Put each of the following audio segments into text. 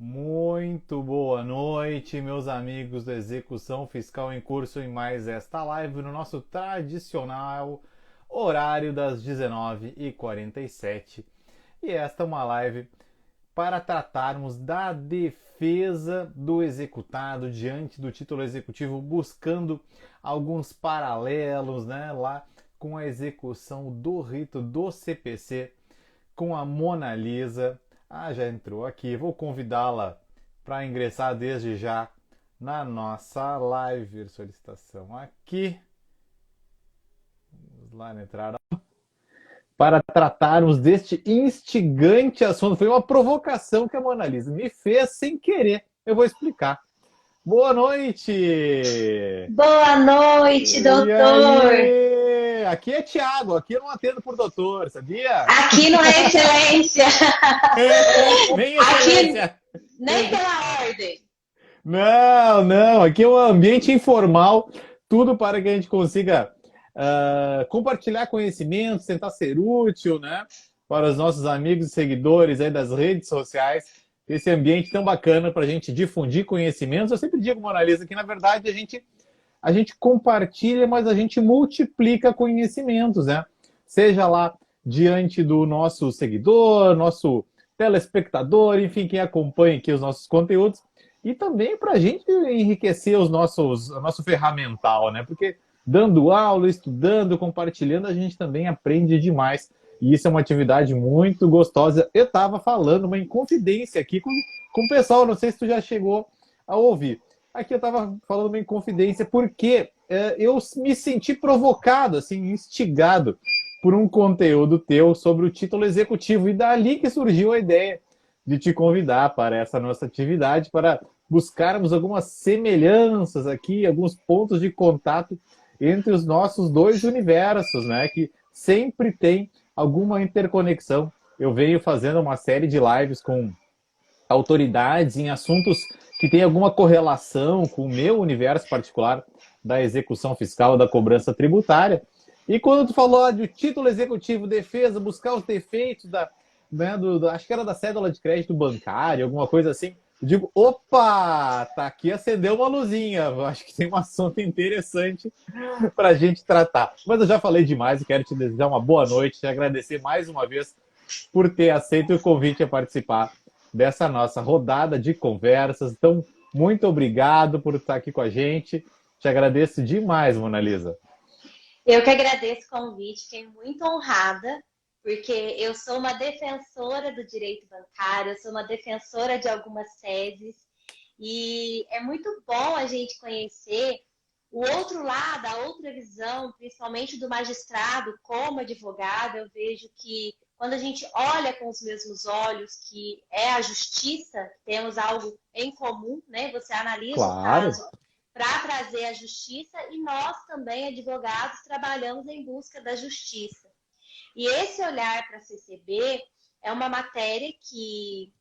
Muito boa noite, meus amigos da Execução Fiscal em Curso, em mais esta live no nosso tradicional horário das 19h47. E esta é uma live para tratarmos da defesa do executado diante do título executivo, buscando alguns paralelos, lá com a execução do rito do CPC com a Mona Lisa. Já entrou aqui. Vou convidá-la para ingressar desde já na nossa live. Solicitação aqui. Vamos lá na entrada. Para tratarmos deste instigante assunto. Foi uma provocação que a Mona Lisa me fez sem querer. Eu vou explicar. Boa noite! Boa noite, E doutor! aí? Aqui é Thiago, aqui eu não atendo por doutor, sabia? Aqui não é excelência! Vem, Aqui excelência! nem pela ordem! Não, não, aqui é um ambiente informal, tudo para que a gente consiga compartilhar conhecimentos, tentar ser útil, para os nossos amigos e seguidores aí das redes sociais, esse ambiente tão bacana para a gente difundir conhecimentos. Eu sempre digo, Mona Lisa, que na verdade a gente compartilha, mas a gente multiplica conhecimentos, Seja lá diante do nosso seguidor, nosso telespectador, enfim, quem acompanha aqui os nossos conteúdos, e também para a gente enriquecer o nosso ferramental, Porque dando aula, estudando, compartilhando, a gente também aprende demais. E isso é uma atividade muito gostosa. Eu estava falando uma inconfidência aqui com o pessoal, não sei se tu já chegou a ouvir. Aqui eu estava falando uma inconfidência porque eu me senti provocado, assim, instigado por um conteúdo teu sobre o título executivo. E dali que surgiu a ideia de te convidar para essa nossa atividade, para buscarmos algumas semelhanças aqui, alguns pontos de contato entre os nossos dois universos, Que sempre tem alguma interconexão. Eu venho fazendo uma série de lives com autoridades em assuntos que têm alguma correlação com o meu universo particular da execução fiscal, da cobrança tributária. E quando tu falou de título executivo, defesa, buscar os defeitos acho que era da cédula de crédito bancário, alguma coisa assim, eu digo, opa, tá aqui, acendeu uma luzinha. Eu acho que tem um assunto interessante para a gente tratar. Mas eu já falei demais e quero te desejar uma boa noite, te agradecer mais uma vez por ter aceito o convite a participar dessa nossa rodada de conversas. Então, muito obrigado por estar aqui com a gente. Te agradeço demais, Mona Lisa. Eu que agradeço o convite, fiquei muito honrada, porque eu sou uma defensora do direito bancário, eu sou uma defensora de algumas teses, e é muito bom a gente conhecer o outro lado, a outra visão, principalmente do magistrado como advogado. Eu vejo que quando a gente olha com os mesmos olhos, que é a justiça, temos algo em comum, Você analisa o Claro. caso para trazer a justiça, e nós também, advogados, trabalhamos em busca da justiça. E esse olhar para a CCB é uma matéria que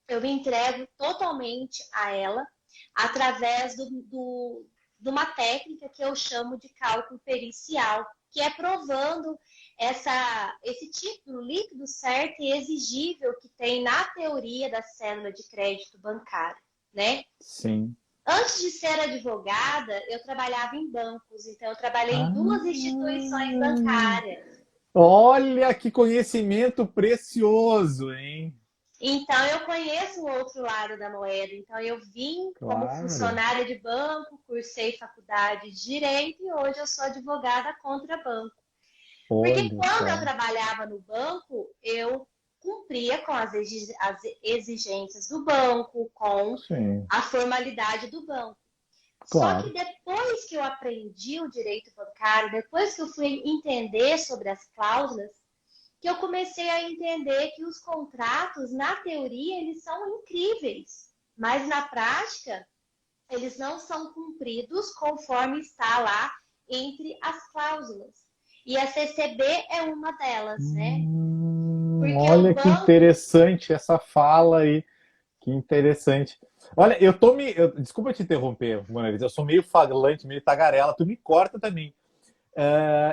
eu me entrego totalmente a ela através de uma técnica que eu chamo de cálculo pericial, que é provando esse título líquido certo e exigível que tem na teoria da cédula de crédito bancário, Sim. Antes de ser advogada, eu trabalhava em bancos, então eu trabalhei em Ah, duas instituições bancárias. olha que conhecimento precioso, hein? Então eu conheço o outro lado da moeda. Então eu vim como Claro. funcionária de banco, cursei faculdade de direito e hoje eu sou advogada contra banco. Porque Olha quando eu só. trabalhava no banco, eu cumpria com as exigências do banco, com Sim, a formalidade do banco. Só que claro. depois que eu aprendi o direito bancário, depois que eu fui entender sobre as cláusulas, que eu comecei a entender que os contratos, na teoria, eles são incríveis, mas na prática, eles não são cumpridos conforme está lá entre as cláusulas. E a CCB é uma delas, Porque o Olha que banco. interessante essa fala aí. Que interessante. Olha, desculpa te interromper, Mona Lisa, eu sou meio falante, meio tagarela, tu me corta também.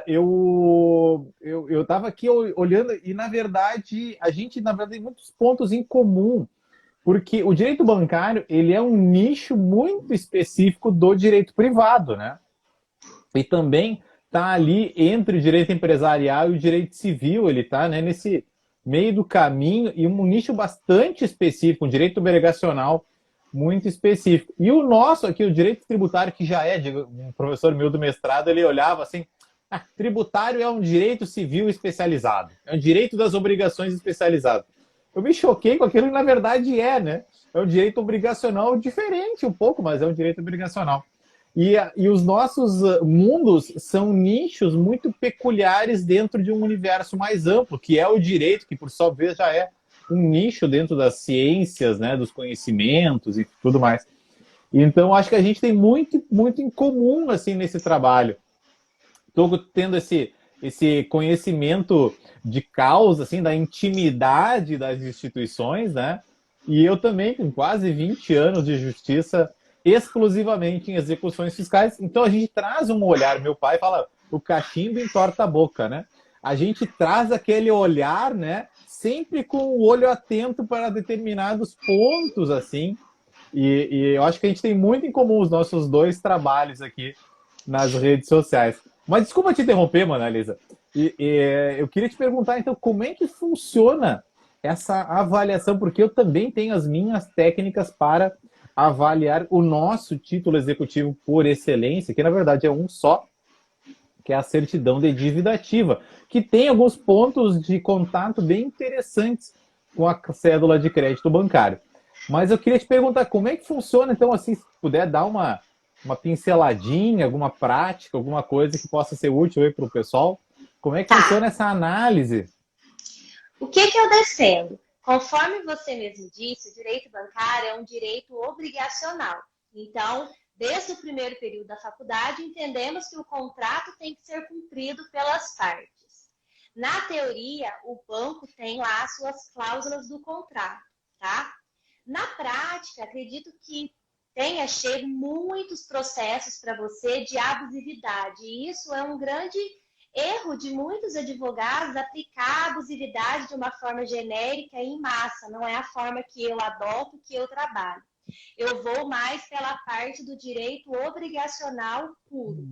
Eu estava aqui olhando e, na verdade, a gente, na verdade, tem muitos pontos em comum, Porque o direito bancário, ele é um nicho muito específico do direito privado, né? E também está ali entre o direito empresarial e o direito civil, ele está, né, nesse meio do caminho e um nicho bastante específico, um direito obrigacional muito específico. E o nosso aqui, o direito tributário, que já é, um professor meu do mestrado, ele olhava assim, tributário é um direito civil especializado, é um direito das obrigações especializado. Eu me choquei com aquilo que na verdade é, né? É um direito obrigacional diferente um pouco, mas é um direito obrigacional. E os nossos mundos são nichos muito peculiares dentro de um universo mais amplo, que é o direito, que por sua vez já é um nicho dentro das ciências, né, dos conhecimentos e tudo mais. Então, acho que a gente tem muito, muito em comum assim nesse trabalho. Estou tendo esse conhecimento de causa, assim, da intimidade das instituições, né? E eu também, com quase 20 anos de justiça, exclusivamente em execuções fiscais. Então a gente traz um olhar, meu pai fala, o cachimbo entorta a boca, né? A gente traz aquele olhar, né? Sempre com o olho atento para determinados pontos, assim. E eu acho que a gente tem muito em comum os nossos dois trabalhos aqui nas redes sociais. Mas desculpa te interromper, Mona Lisa. Eu queria te perguntar, então, como é que funciona essa avaliação? Porque eu também tenho as minhas técnicas para avaliar o nosso título executivo por excelência, que na verdade é um só, que é a certidão de dívida ativa, que tem alguns pontos de contato bem interessantes com a cédula de crédito bancário. Mas eu queria te perguntar, como é que funciona, então, assim, se puder dar uma pinceladinha, alguma prática, alguma coisa que possa ser útil aí para o pessoal, como é que Tá. funciona essa análise? O que eu defendo? Conforme você mesmo disse, o direito bancário é um direito obrigacional. Então, desde o primeiro período da faculdade, entendemos que o contrato tem que ser cumprido pelas partes. Na teoria, o banco tem lá as suas cláusulas do contrato, tá? Na prática, acredito que tenha chego muitos processos para você de abusividade. E isso é um grande erro de muitos advogados aplicar a abusividade de uma forma genérica e em massa. Não é a forma que eu adoto, que eu trabalho. Eu vou mais pela parte do direito obrigacional puro,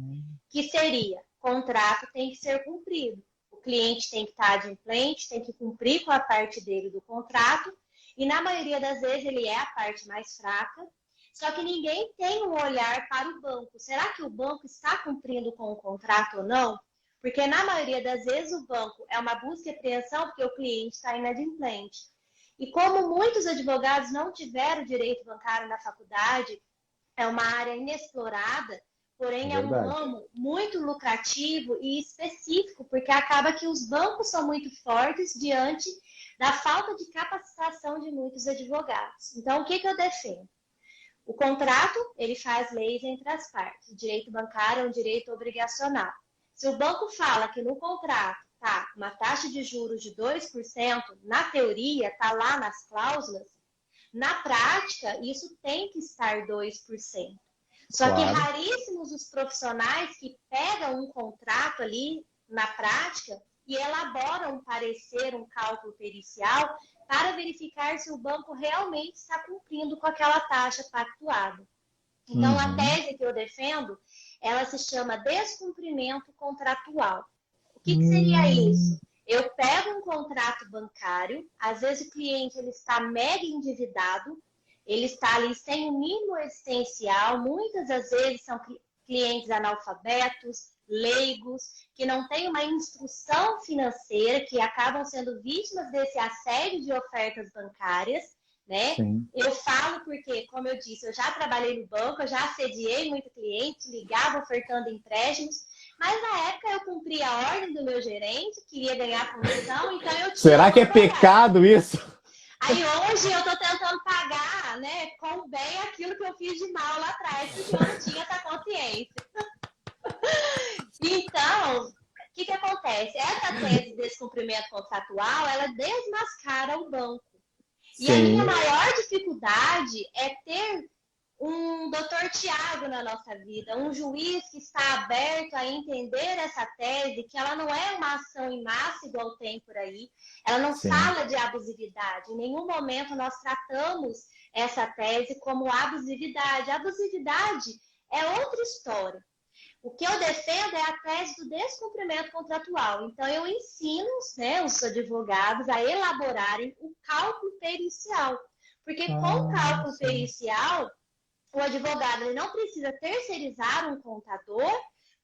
que seria, contrato tem que ser cumprido. O cliente tem que estar adimplente, tem que cumprir com a parte dele do contrato, e na maioria das vezes ele é a parte mais fraca, só que ninguém tem um olhar para o banco. Será que o banco está cumprindo com o contrato ou não? Porque na maioria das vezes o banco é uma busca e apreensão porque o cliente está inadimplente. E como muitos advogados não tiveram direito bancário na faculdade, é uma área inexplorada, porém é um Verdade. ramo muito lucrativo e específico, porque acaba que os bancos são muito fortes diante da falta de capacitação de muitos advogados. Então, o que eu defendo? O contrato, ele faz leis entre as partes. O direito bancário é um direito obrigacional. Se o banco fala que no contrato tá uma taxa de juros de 2%, na teoria, está lá nas cláusulas, na prática, isso tem que estar 2%. Só que Claro. raríssimos os profissionais que pegam um contrato ali na prática e elaboram um parecer, um cálculo pericial para verificar se o banco realmente está cumprindo com aquela taxa pactuada. Então, a tese que eu defendo, ela se chama descumprimento contratual. O que seria isso? Eu pego um contrato bancário, às vezes o cliente ele está mega endividado, ele está ali sem o mínimo existencial, muitas das vezes são clientes analfabetos, leigos, que não têm uma instrução financeira, que acabam sendo vítimas desse assédio de ofertas bancárias, né? Sim. Eu falo porque, como eu disse, eu já trabalhei no banco, eu já assediei muito cliente, ligava ofertando empréstimos, mas na época eu cumpria a ordem do meu gerente, queria ganhar comissão, então eu tinha. Será que é pecado isso? Aí hoje eu tô tentando pagar, né, com bem aquilo que eu fiz de mal lá atrás, porque eu não tinha essa consciência. Então, o que acontece? Essa tese de descumprimento contratual, ela desmascara o banco. E a minha maior dificuldade é ter um doutor Tiago na nossa vida, um juiz que está aberto a entender essa tese, que ela não é uma ação em massa igual tem por aí, ela não Sim. fala de abusividade. Em nenhum momento nós tratamos essa tese como abusividade. A abusividade é outra história. O que eu defendo é a tese do descumprimento contratual. Então, eu ensino, né, os advogados a elaborarem o cálculo pericial. Porque com o cálculo sim. pericial, o advogado ele não precisa terceirizar um contador,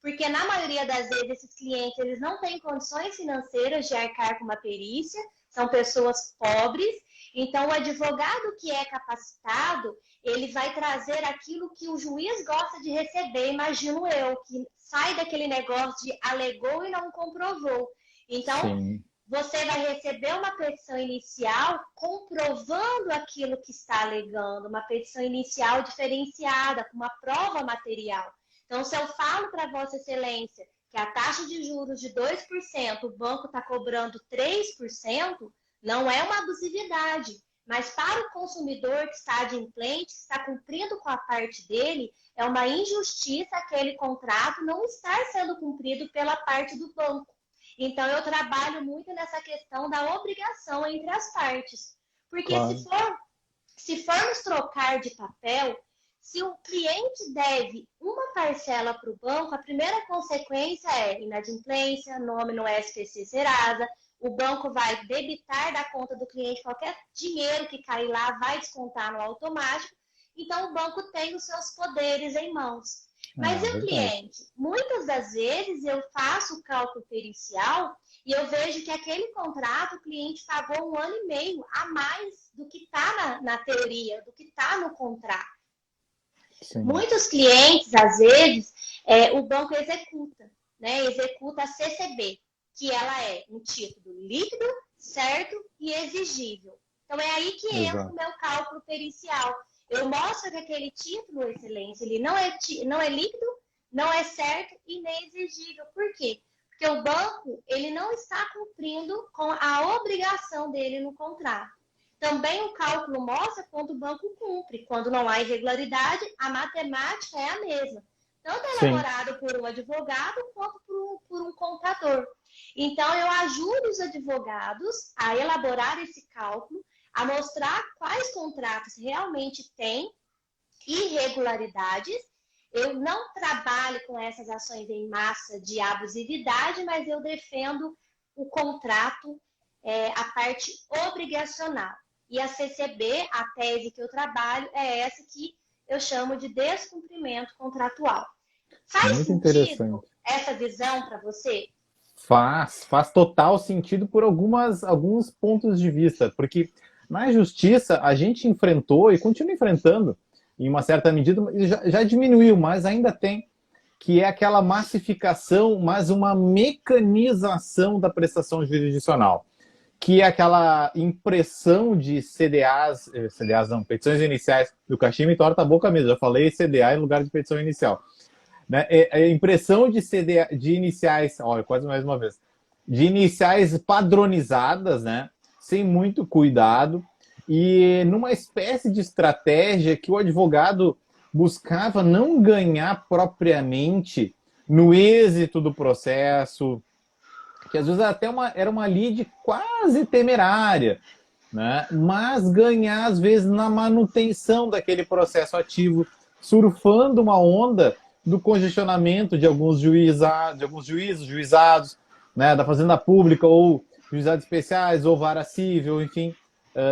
porque na maioria das vezes esses clientes eles não têm condições financeiras de arcar com uma perícia, são pessoas pobres. Então, o advogado que é capacitado, ele vai trazer aquilo que o juiz gosta de receber, imagino eu, que sai daquele negócio de alegou e não comprovou. Então, sim, você vai receber uma petição inicial comprovando aquilo que está alegando, uma petição inicial diferenciada, com uma prova material. Então, se eu falo para Vossa Excelência que a taxa de juros de 2%, o banco está cobrando 3%, não é uma abusividade. Mas para o consumidor que está adimplente, que está cumprindo com a parte dele, é uma injustiça aquele contrato não estar sendo cumprido pela parte do banco. Então, eu trabalho muito nessa questão da obrigação entre as partes. Porque claro, se formos trocar de papel, se o cliente deve uma parcela para o banco, a primeira consequência é inadimplência, nome no SPC Serasa, o banco vai debitar da conta do cliente qualquer dinheiro que cair lá, vai descontar no automático. Então, o banco tem os seus poderes em mãos. Mas e o cliente? Muitas das vezes eu faço o cálculo pericial e eu vejo que aquele contrato o cliente pagou 1 ano e meio a mais do que está na teoria, do que está no contrato. Sim. Muitos clientes, às vezes, o banco executa, né? Executa a CCB, que ela é um título líquido, certo e exigível. Então, é aí que entra o meu cálculo pericial. Eu mostro que aquele título, Excelência, ele não é líquido, não é certo e nem exigível. Por quê? Porque o banco ele não está cumprindo com a obrigação dele no contrato. Também o cálculo mostra quando o banco cumpre. Quando não há irregularidade, a matemática é a mesma. Tanto elaborado por um advogado quanto por um contador. Então, eu ajudo os advogados a elaborar esse cálculo, a mostrar quais contratos realmente têm irregularidades. Eu não trabalho com essas ações em massa de abusividade, mas eu defendo o contrato, a parte obrigacional. E a CCB, a tese que eu trabalho, é essa que eu chamo de descumprimento contratual. Faz muito sentido essa visão para você? Faz total sentido por alguns pontos de vista, porque na justiça a gente enfrentou e continua enfrentando, em uma certa medida, já diminuiu, mas ainda tem, que é aquela massificação, mas uma mecanização da prestação jurisdicional, que é aquela impressão de CDAs não, petições iniciais, do Cachimbo me torta a boca mesmo, já falei CDA em lugar de petição inicial. Né? Impressão de iniciais, olha, quase mais uma vez, de iniciais padronizadas, né? Sem muito cuidado, e numa espécie de estratégia que o advogado buscava não ganhar propriamente no êxito do processo, que às vezes era uma lide quase temerária, né? Mas ganhar, às vezes, na manutenção daquele processo ativo, surfando uma onda do congestionamento de alguns juízes, juizados, né, da Fazenda Pública, ou juizados especiais, ou vara civil, enfim,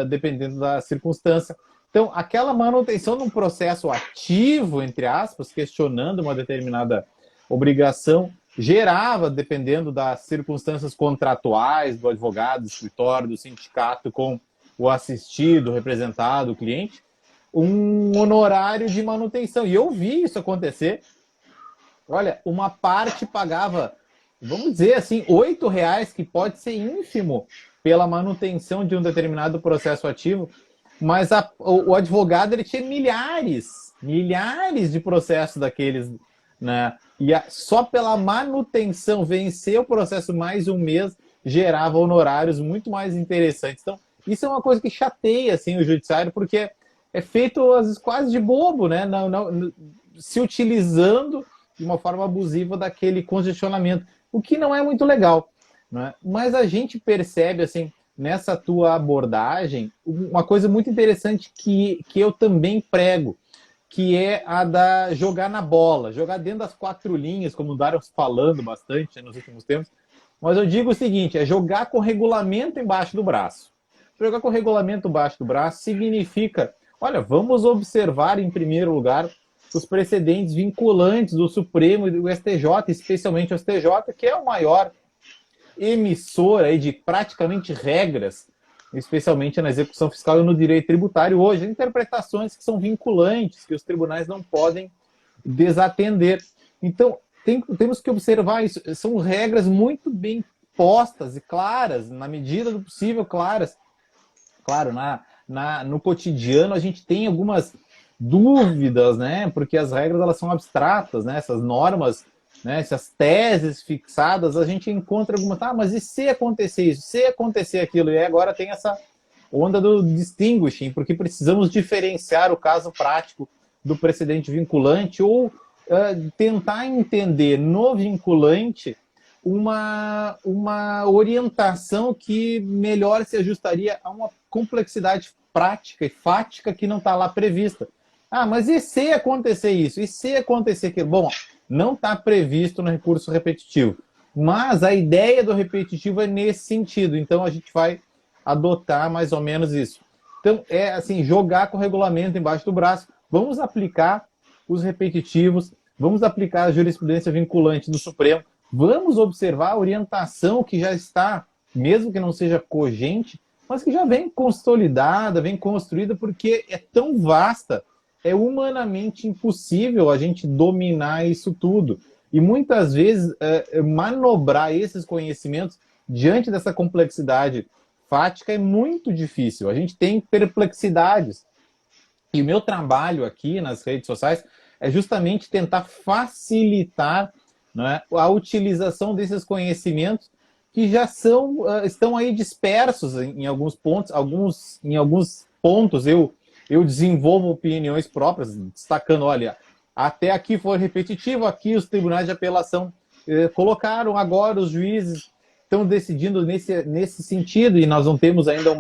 dependendo da circunstância. Então, aquela manutenção de um processo ativo, entre aspas, questionando uma determinada obrigação, gerava, dependendo das circunstâncias contratuais do advogado, do escritório, do sindicato com o assistido, o representado, o cliente, um honorário de manutenção. E eu vi isso acontecer. Olha, uma parte pagava, vamos dizer assim, R$8, que pode ser ínfimo pela manutenção de um determinado processo ativo, mas o advogado ele tinha milhares de processos daqueles, né? E só pela manutenção, vencer o processo mais um mês, gerava honorários muito mais interessantes. Então, isso é uma coisa que chateia assim, o judiciário, porque é feito às vezes quase de bobo, né? Se utilizando de uma forma abusiva daquele congestionamento, o que não é muito legal, né? Mas a gente percebe, assim, nessa tua abordagem, uma coisa muito interessante que eu também prego, que é a da jogar na bola, jogar dentro das quatro linhas, como o Dário falando bastante, né, nos últimos tempos. Mas eu digo o seguinte, é jogar com regulamento embaixo do braço. Jogar com regulamento embaixo do braço significa, olha, vamos observar em primeiro lugar os precedentes vinculantes do Supremo e do STJ, especialmente o STJ, que é o maior emissor aí de praticamente regras, especialmente na execução fiscal e no direito tributário hoje, interpretações que são vinculantes, que os tribunais não podem desatender. Então, temos que observar isso. São regras muito bem postas e claras, na medida do possível claras. Claro, no cotidiano a gente tem algumas dúvidas, né? Porque as regras elas são abstratas, né? Essas normas, né? Essas teses fixadas, a gente encontra algumas. Ah, mas e se acontecer isso? Se acontecer aquilo? E agora tem essa onda do distinguishing, porque precisamos diferenciar o caso prático do precedente vinculante ou tentar entender no vinculante uma orientação que melhor se ajustaria a uma complexidade prática e fática que não está lá prevista. Ah, mas e se acontecer isso? E se acontecer aquilo? Bom, não está previsto no recurso repetitivo, mas a ideia do repetitivo é nesse sentido, então a gente vai adotar mais ou menos isso. Então, é assim, jogar com o regulamento embaixo do braço, vamos aplicar os repetitivos, vamos aplicar a jurisprudência vinculante do Supremo, vamos observar a orientação que já está, mesmo que não seja cogente, mas que já vem consolidada, vem construída, porque é tão vasta, é humanamente impossível a gente dominar isso tudo. E muitas vezes manobrar esses conhecimentos diante dessa complexidade fática é muito difícil. A gente tem perplexidades. E o meu trabalho aqui nas redes sociais é justamente tentar facilitar, né, a utilização desses conhecimentos que já estão aí dispersos em alguns pontos. Em alguns pontos eu desenvolvo opiniões próprias, destacando, olha, até aqui foi repetitivo, aqui os tribunais de apelação colocaram, agora os juízes estão decidindo nesse sentido, e nós não temos ainda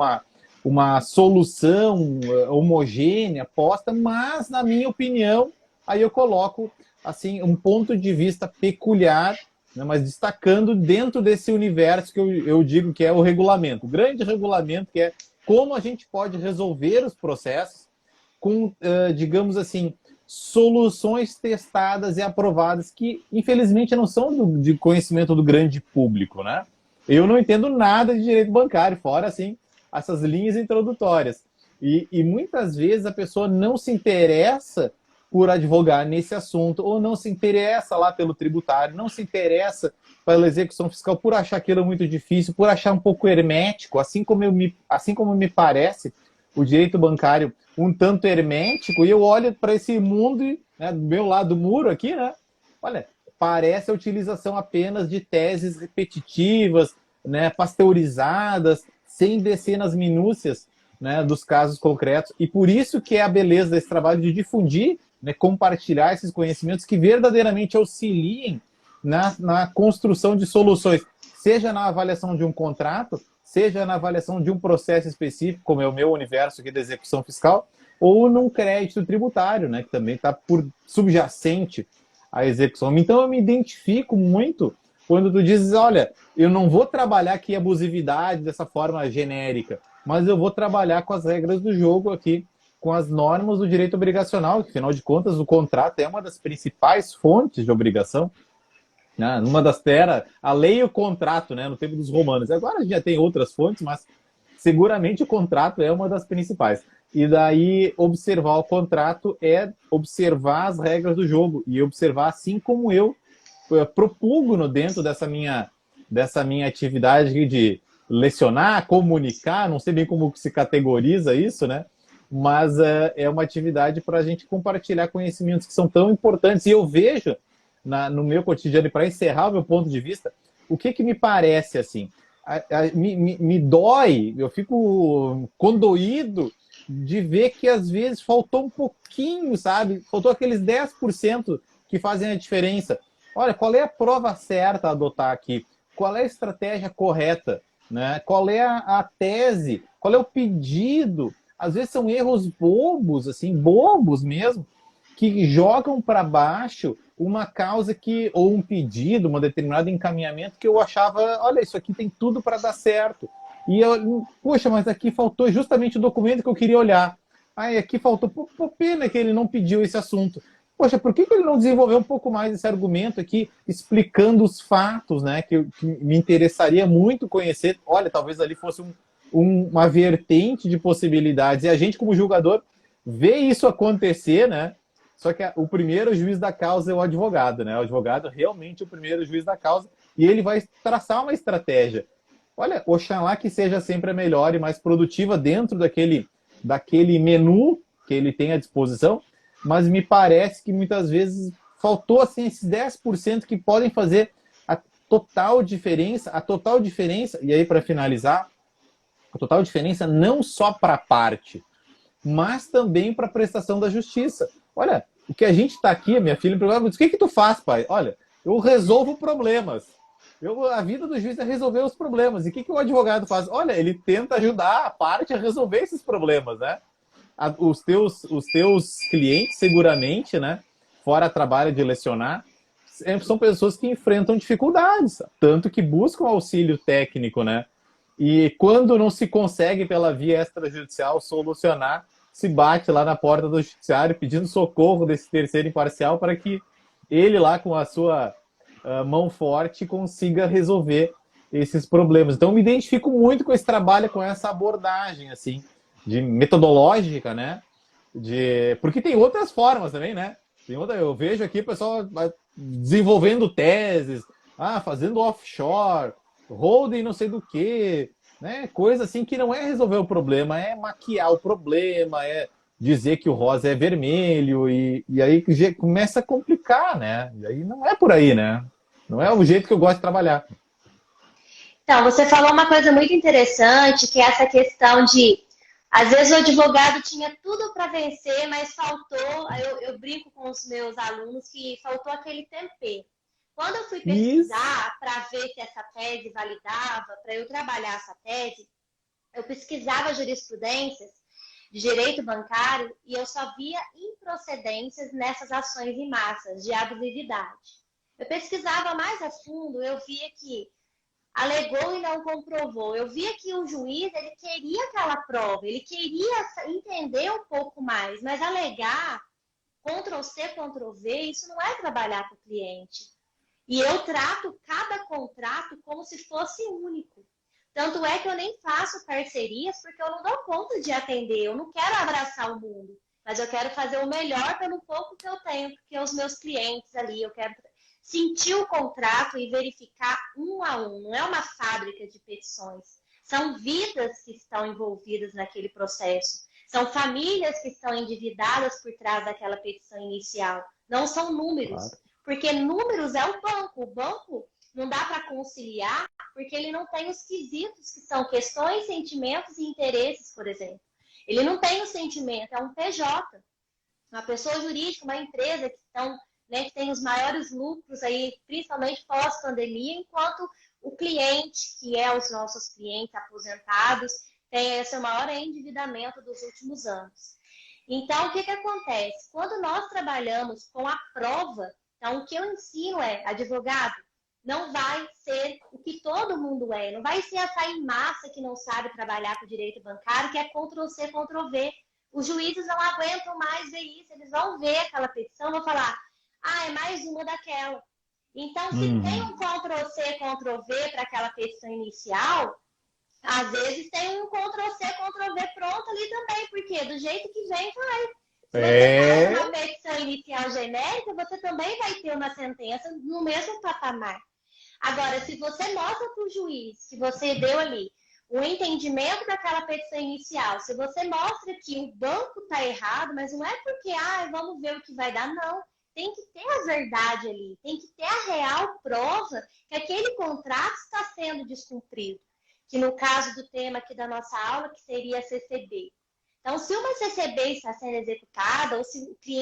uma solução homogênea posta, mas, na minha opinião, aí eu coloco assim, um ponto de vista peculiar, né, mas destacando dentro desse universo que eu digo que é o regulamento, o grande regulamento, que é como a gente pode resolver os processos com, digamos assim, soluções testadas e aprovadas que, infelizmente, não são de conhecimento do grande público, né? Eu não entendo nada de direito bancário, fora, assim, essas linhas introdutórias. E muitas vezes a pessoa não se interessa por advogar nesse assunto, ou não se interessa lá pelo tributário, não se interessa pela execução fiscal, por achar aquilo muito difícil, por achar um pouco hermético, assim como me parece o direito bancário um tanto hermético, e eu olho para esse mundo, né, do meu lado do muro aqui, né? Olha, parece a utilização apenas de teses repetitivas, né, pasteurizadas, sem descer nas minúcias, né, dos casos concretos. E por isso que é a beleza desse trabalho de difundir, né, compartilhar esses conhecimentos que verdadeiramente auxiliem na construção de soluções, seja na avaliação de um contrato, seja na avaliação de um processo específico, como é o meu universo aqui da execução fiscal, ou num crédito tributário, né, que também está por subjacente à execução. Então eu me identifico muito quando tu dizes, olha, eu não vou trabalhar aqui abusividade dessa forma genérica, mas eu vou trabalhar com as regras do jogo aqui, com as normas do direito obrigacional, que, afinal de contas, o contrato é uma das principais fontes de obrigação. Numa das terras, a lei e o contrato, né, no tempo dos romanos. Agora a gente já tem outras fontes, mas seguramente o contrato é uma das principais. E daí, observar o contrato é observar as regras do jogo e observar assim como eu propugno dentro dessa minha atividade de lecionar, comunicar, não sei bem como se categoriza isso, né? Mas é uma atividade para a gente compartilhar conhecimentos que são tão importantes. E eu vejo no meu cotidiano, e para encerrar o meu ponto de vista, o que me parece assim? Me dói, eu fico condoído de ver que às vezes faltou um pouquinho, sabe? Faltou aqueles 10% que fazem a diferença. Olha, qual é a prova certa a adotar aqui? Qual é a estratégia correta? Né? Qual é a tese? Qual é o pedido? Às vezes são erros bobos, assim, bobos mesmo, que jogam para baixo uma causa que, ou um pedido, um determinado encaminhamento que eu achava, olha, isso aqui tem tudo para dar certo. E eu, poxa, mas aqui faltou justamente o documento que eu queria olhar. Aí aqui faltou, pô, pena que ele não pediu esse assunto. Poxa, por que ele não desenvolveu um pouco mais esse argumento aqui, explicando os fatos, né? Que me interessaria muito conhecer. Olha, talvez ali fosse uma vertente de possibilidades. E a gente, como julgador, vê isso acontecer, né? Só que o primeiro juiz da causa é o advogado, né? O advogado é realmente o primeiro juiz da causa e ele vai traçar uma estratégia. Olha, oxalá que seja sempre a melhor e mais produtiva dentro daquele menu que ele tem à disposição, mas me parece que muitas vezes faltou assim, esses 10% que podem fazer a total diferença, e aí para finalizar, a total diferença não só para a parte, mas também para a prestação da justiça. Olha, o que a gente está aqui, minha filha me pergunta, o que tu faz, pai? Olha, eu resolvo problemas. A vida do juiz é resolver os problemas. E o que o advogado faz? Olha, ele tenta ajudar a parte a resolver esses problemas, né? Os teus clientes, seguramente, né? Fora trabalho de lecionar, são pessoas que enfrentam dificuldades, tanto que buscam auxílio técnico, né? E quando não se consegue pela via extrajudicial solucionar, se bate lá na porta do judiciário pedindo socorro desse terceiro imparcial para que ele lá com a sua mão forte consiga resolver esses problemas. Então, eu me identifico muito com esse trabalho, com essa abordagem, assim, de metodológica, né? Porque tem outras formas também, né? Eu vejo aqui o pessoal desenvolvendo teses, fazendo offshore, holding não sei do que, né? Coisa assim que não é resolver o problema, é maquiar o problema, é dizer que o rosa é vermelho, e aí começa a complicar, né? E aí não é por aí, né? Não é o jeito que eu gosto de trabalhar. Então, você falou uma coisa muito interessante, que é essa questão de, às vezes o advogado tinha tudo para vencer, mas faltou, eu brinco com os meus alunos que faltou aquele tempero. Quando eu fui pesquisar para ver se essa tese validava, para eu trabalhar essa tese, eu pesquisava jurisprudências de direito bancário e eu só via improcedências nessas ações em massa de abusividade. Eu pesquisava mais a fundo, eu via que alegou e não comprovou. Eu via que o juiz ele queria aquela prova, ele queria entender um pouco mais, mas alegar, Ctrl-C, Ctrl-V, isso não é trabalhar para o cliente. E eu trato cada contrato como se fosse único. Tanto é que eu nem faço parcerias porque eu não dou conta de atender. Eu não quero abraçar o mundo, mas eu quero fazer o melhor pelo pouco que eu tenho, porque os meus clientes ali, eu quero sentir o contrato e verificar um a um. Não é uma fábrica de petições. São vidas que estão envolvidas naquele processo. São famílias que estão endividadas por trás daquela petição inicial. Não são números. Claro. Porque números é o banco. O banco não dá para conciliar porque ele não tem os quesitos que são questões, sentimentos e interesses, por exemplo. Ele não tem o sentimento, é um PJ. Uma pessoa jurídica, uma empresa que estão, né, que tem os maiores lucros aí, principalmente pós-pandemia, enquanto o cliente, que é os nossos clientes aposentados, tem esse maior endividamento dos últimos anos. Então, o que acontece? Quando nós trabalhamos com a prova, então o que eu ensino é, advogado, não vai ser o que todo mundo é, não vai ser essa em massa que não sabe trabalhar com o direito bancário, que é Ctrl-C, Ctrl-V. Os juízes não aguentam mais ver isso, eles vão ver aquela petição e vão falar, é mais uma daquela. Então, se tem um Ctrl-C, Ctrl-V para aquela petição inicial, às vezes tem um Ctrl-C, Ctrl-V pronto ali também, porque do jeito que vem, vai. Se você faz uma petição inicial genérica, você também vai ter uma sentença no mesmo patamar. Agora, se você mostra para o juiz que você deu ali o entendimento daquela petição inicial, se você mostra que o banco está errado, mas não é porque, vamos ver o que vai dar, não. Tem que ter a verdade ali, tem que ter a real prova que aquele contrato está sendo descumprido. Que no caso do tema aqui da nossa aula, que seria a CCB. Então, se uma CCB está sendo executada, ou se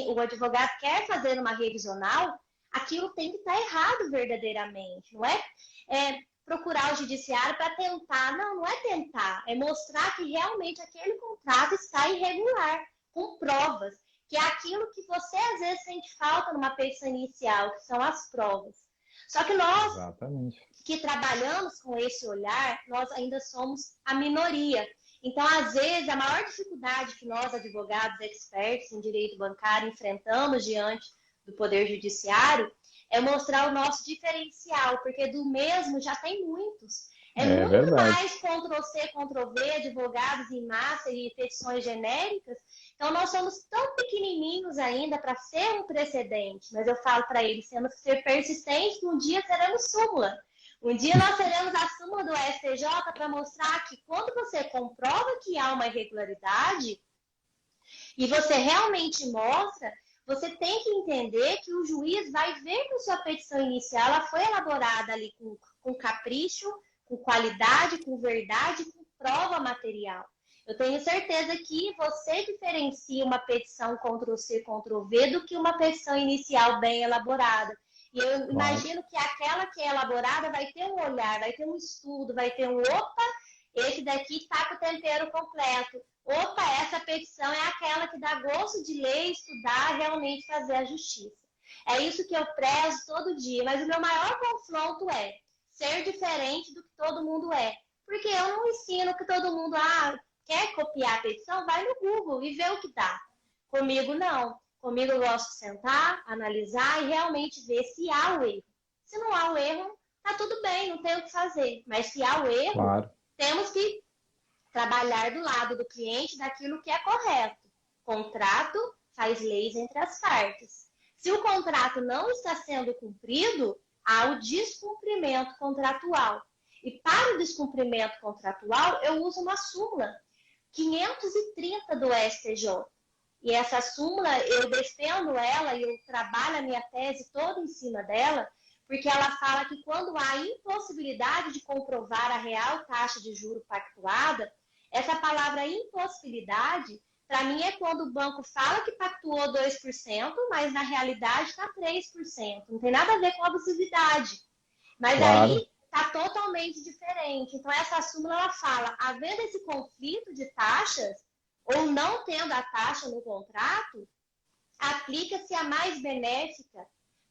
o advogado quer fazer uma revisional, aquilo tem que estar errado verdadeiramente, não é procurar o judiciário para tentar, não é tentar, é mostrar que realmente aquele contrato está irregular, com provas, que é aquilo que você às vezes sente falta numa petição inicial, que são as provas. Só que nós, que trabalhamos com esse olhar, nós ainda somos a minoria. Então, às vezes, a maior dificuldade que nós, advogados expertos em direito bancário, enfrentamos diante do Poder Judiciário é mostrar o nosso diferencial, porque do mesmo já tem muitos. É muito verdade. mais Ctrl-C, Ctrl-V, advogados em massa e petições genéricas. Então, nós somos tão pequenininhos ainda para ser um precedente. Mas eu falo para eles, temos que ser persistentes, que um dia seremos súmula. Um dia nós teremos a súmula do STJ para mostrar que quando você comprova que há uma irregularidade e você realmente mostra, você tem que entender que o juiz vai ver que a sua petição inicial ela foi elaborada ali com capricho, com qualidade, com verdade, com prova material. Eu tenho certeza que você diferencia uma petição Ctrl-C, Ctrl-V do que uma petição inicial bem elaborada. E eu imagino que aquela que é elaborada vai ter um olhar, vai ter um estudo, vai ter um opa, esse daqui está com o tempero completo. Opa, essa petição é aquela que dá gosto de ler, estudar, realmente fazer a justiça. É isso que eu prezo todo dia, mas o meu maior confronto é ser diferente do que todo mundo é. Porque eu não ensino que todo mundo, quer copiar a petição? Vai no Google e vê o que dá. Comigo não. Comigo eu gosto de sentar, analisar e realmente ver se há o erro. Se não há o erro, tá tudo bem, não tem o que fazer. Mas se há o erro, temos que trabalhar do lado do cliente daquilo que é correto. Contrato faz leis entre as partes. Se o contrato não está sendo cumprido, há o descumprimento contratual. E para o descumprimento contratual, eu uso uma súmula 530 do STJ. E essa súmula, eu defendo ela e eu trabalho a minha tese toda em cima dela, porque ela fala que quando há impossibilidade de comprovar a real taxa de juro pactuada, essa palavra impossibilidade, para mim, é quando o banco fala que pactuou 2%, mas na realidade está 3%. Não tem nada a ver com abusividade. Mas aí está totalmente diferente. Então, essa súmula ela fala, havendo esse conflito de taxas, ou não tendo a taxa no contrato, aplica-se a mais benéfica,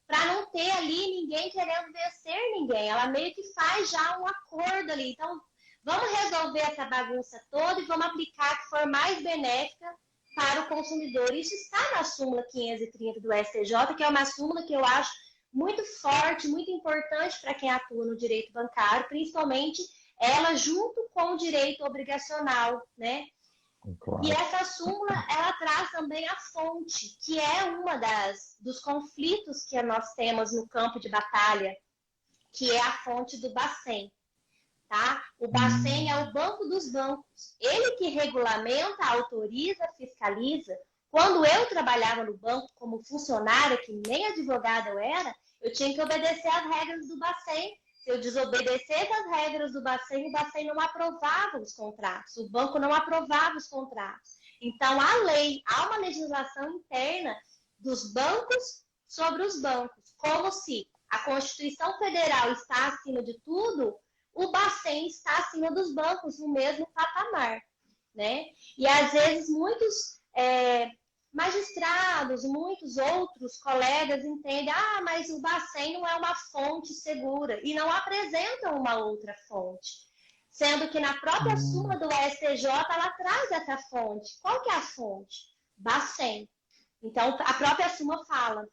para não ter ali ninguém querendo vencer ninguém. Ela meio que faz já um acordo ali. Então, vamos resolver essa bagunça toda e vamos aplicar a que for mais benéfica para o consumidor. Isso está na súmula 530 do STJ, que é uma súmula que eu acho muito forte, muito importante para quem atua no direito bancário, principalmente ela junto com o direito obrigacional, né? Claro. E essa súmula, ela traz também a fonte, que é uma dos conflitos que nós temos no campo de batalha, que é a fonte do Bacen. Tá? O Bacen é o banco dos bancos. Ele que regulamenta, autoriza, fiscaliza. Quando eu trabalhava no banco como funcionária, que nem advogada eu era, eu tinha que obedecer às regras do Bacen. Se eu desobedecesse às regras do Bacen, o Bacen não aprovava os contratos, o banco não aprovava os contratos. Então, há uma legislação interna dos bancos sobre os bancos, como se a Constituição Federal está acima de tudo, o Bacen está acima dos bancos no mesmo patamar, né? E às vezes muitos magistrados, muitos outros colegas entendem, mas o Bacen não é uma fonte segura e não apresentam uma outra fonte. Sendo que na própria súmula do STJ, ela traz essa fonte. Qual que é a fonte? Bacen. Então, a própria súmula fala,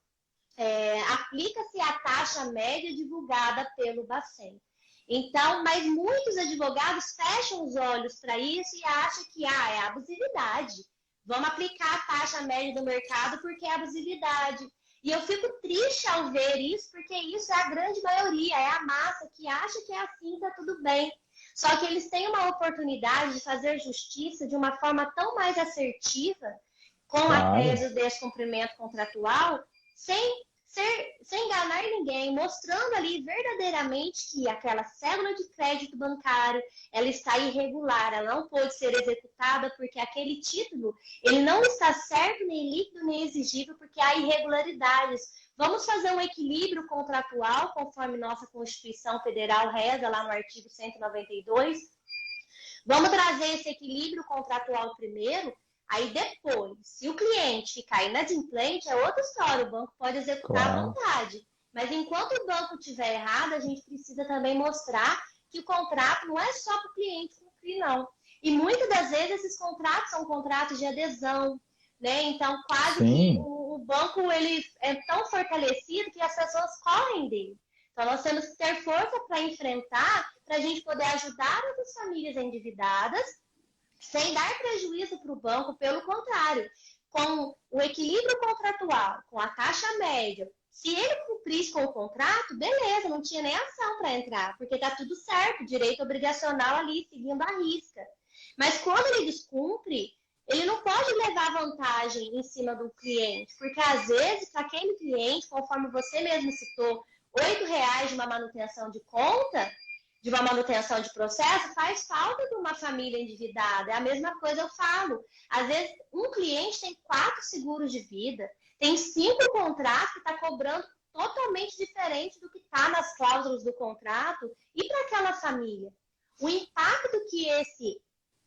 aplica-se a taxa média divulgada pelo Bacen. Então, mas muitos advogados fecham os olhos para isso e acham que é abusividade. Vamos aplicar a taxa média do mercado porque é abusividade. E eu fico triste ao ver isso, porque isso é a grande maioria, é a massa que acha que é assim, está tudo bem. Só que eles têm uma oportunidade de fazer justiça de uma forma tão mais assertiva, com a tese do descumprimento contratual, sem sem enganar ninguém, mostrando ali verdadeiramente que aquela cédula de crédito bancário, ela está irregular, ela não pode ser executada porque aquele título, ele não está certo, nem líquido, nem exigível, porque há irregularidades. Vamos fazer um equilíbrio contratual, conforme nossa Constituição Federal reza lá no artigo 192. Vamos trazer esse equilíbrio contratual primeiro. Aí depois, se o cliente ficar inadimplente, é outra história, o banco pode executar à vontade. Mas enquanto o banco estiver errado, a gente precisa também mostrar que o contrato não é só para o cliente cumprir, não. E muitas das vezes esses contratos são contratos de adesão, né? Então quase que o banco ele é tão fortalecido que as pessoas correm dele. Então nós temos que ter força para enfrentar, para a gente poder ajudar as famílias endividadas, sem dar prejuízo para o banco, pelo contrário, com o equilíbrio contratual, com a taxa média, se ele cumprisse com o contrato, beleza, não tinha nem ação para entrar, porque está tudo certo, direito obrigacional ali, seguindo a risca. Mas quando ele descumpre, ele não pode levar vantagem em cima do cliente, porque às vezes, para aquele cliente, conforme você mesmo citou, R$ 8 de uma manutenção de conta, de uma manutenção de processo, faz falta de uma família endividada. É a mesma coisa eu falo. Às vezes, um cliente tem 4 seguros de vida, tem 5 contratos que está cobrando totalmente diferente do que está nas cláusulas do contrato, e para aquela família? O impacto que esse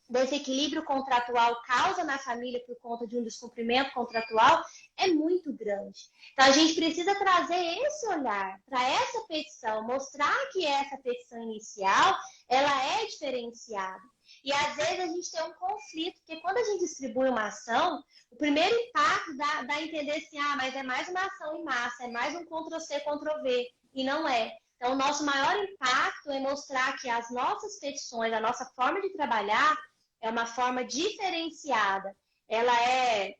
desequilíbrio contratual causa na família por conta de um descumprimento contratual é muito grande. Então, a gente precisa trazer esse olhar para essa petição, mostrar que essa petição inicial, ela é diferenciada. E, às vezes, a gente tem um conflito, porque quando a gente distribui uma ação, o primeiro impacto dá a entender assim, mas é mais uma ação em massa, é mais um Ctrl-C, Ctrl-V, e não é. Então, o nosso maior impacto é mostrar que as nossas petições, a nossa forma de trabalhar, é uma forma diferenciada. Ela é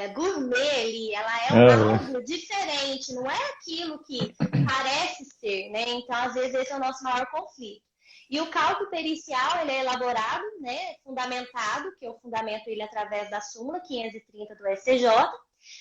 gourmet, ela é algo diferente, não é aquilo que parece ser, né? Então, às vezes, esse é o nosso maior conflito. E o cálculo pericial, ele é elaborado, né, fundamentado, que eu fundamento ele através da súmula 530 do STJ,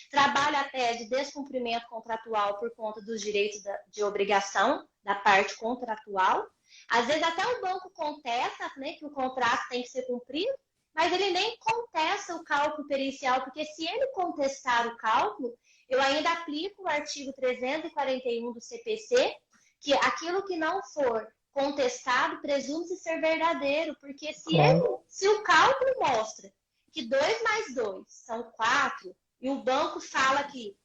trabalha até de descumprimento contratual por conta dos direitos de obrigação da parte contratual. Às vezes até o banco contesta, né, que o contrato tem que ser cumprido, mas ele nem contesta o cálculo pericial, porque se ele contestar o cálculo, eu ainda aplico o artigo 341 do CPC, que aquilo que não for contestado presume-se ser verdadeiro, porque se o cálculo mostra que 2 mais 2 são 4, e o banco fala que